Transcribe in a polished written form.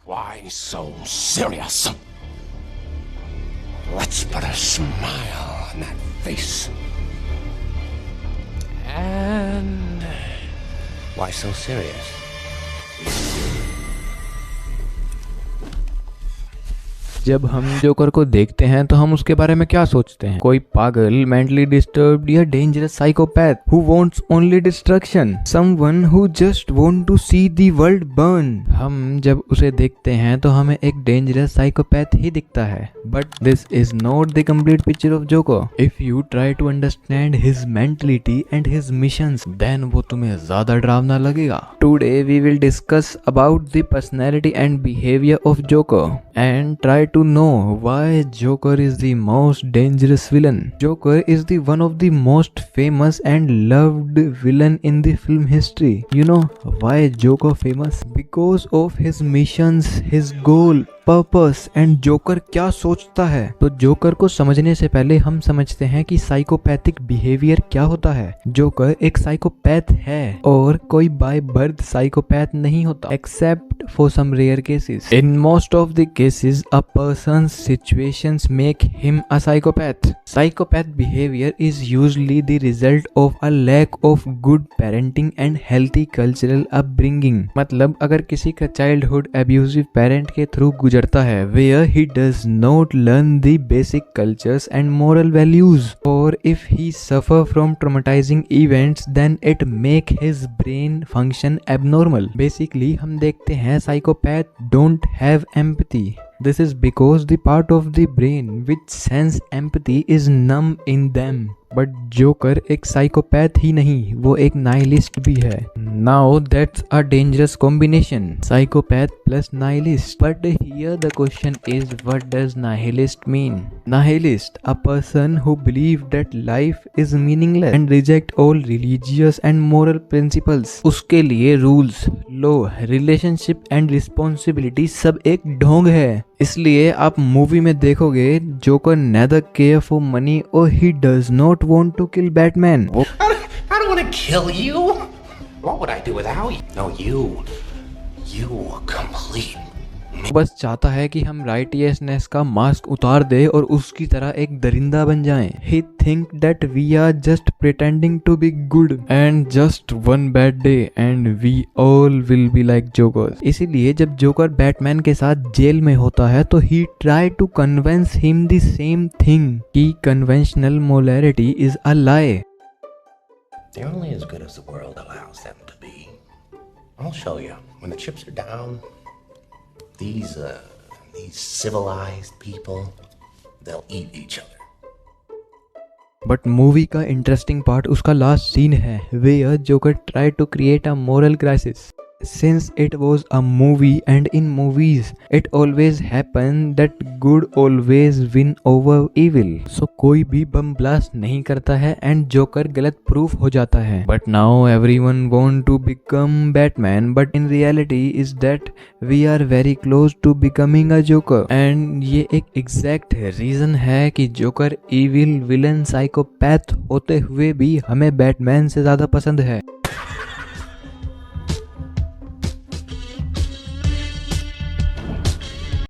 Why so serious? Let's put a smile on that face. And why so serious? जब हम joker को देखते हैं तो हम उसके बारे में क्या सोचते हैं? कोई पागल, मेंटली डिस्टर्ब्ड या dangerous psychopath who wants only destruction, someone who just want to see the world burn. हम जब उसे देखते हैं तो हमें एक डेंजरस साइकोपैथ ही दिखता है, but this is not the complete picture of Joker. If you try to understand his mentality and his missions, then वो तुम्हें ज्यादा डरावना लगेगा। Today we will discuss about the personality and behaviour of Joker and try to know why Joker is the most dangerous villain. Joker is the one of the most famous and loved villain in the film history. You know why Joker famous? Because of his missions, his goal, purpose and joker क्या सोचता है। तो joker को समझने से पहले हम समझते हैं कि साइकोपैथिक बिहेवियर क्या होता है। जोकर एक साइकोपैथ है और कोई बाय बर्थ साइकोपैथ नहीं होता, except for some rare cases. In most of the cases a person's situations make him a psychopath. Psychopath behaviour is usually the result of a lack of good parenting and healthy cultural upbringing. मतलब अगर किसी का childhood abusive parent के through गुजरता है, where he does not learn the basic cultures and moral values, or if he suffer from traumatizing events, then it make his brain function abnormal. Basically हम देखते हैं psychopath don't have empathy. This is because the part of the brain which sense empathy is numb in them. But joker एक psychopath ही नहीं, वो एक nihilist भी है। Now that's a dangerous combination, psychopath plus nihilist. But here the question is what does nihilist mean? Nihilist, a person who believe that life is meaningless and reject all religious and moral principles. उसके लिए rules, law, relationship and responsibility सब एक ढोंग है। इसलिए आप movie में देखोगे joker neither care for money और ही does not want to kill Batman. I don't want to kill you. What would I do without you? No, you complete. बस चाहता है कि हम राइटियसनेस का मास्क उतार दे और उसकी तरह एक दरिंदा बन जाएं। He think that we are just pretending to be good and just one bad day and we all will be like Jokers. इसीलिए जब जोकर बैटमैन के साथ जेल में होता है तो he try to convince him the same thing कि conventional morality is a lie. They're only as good as the world allows them to be. I'll show you. When the chips are down, these civilized people, they'll eat each other. But movie का interesting part उसका last scene है, where Joker try to create a moral crisis. Since it was a movie and in movies it always happen that good always win over evil. So कोई भी bomb blast नहीं करता है and joker गलत proof हो जाता है। But now everyone want to become Batman, but in reality is that we are very close to becoming a Joker. And ये एक एग्जैक्ट रीजन है कि जोकर evil villain psychopath होते हुए भी हमें बैटमैन से ज्यादा पसंद है।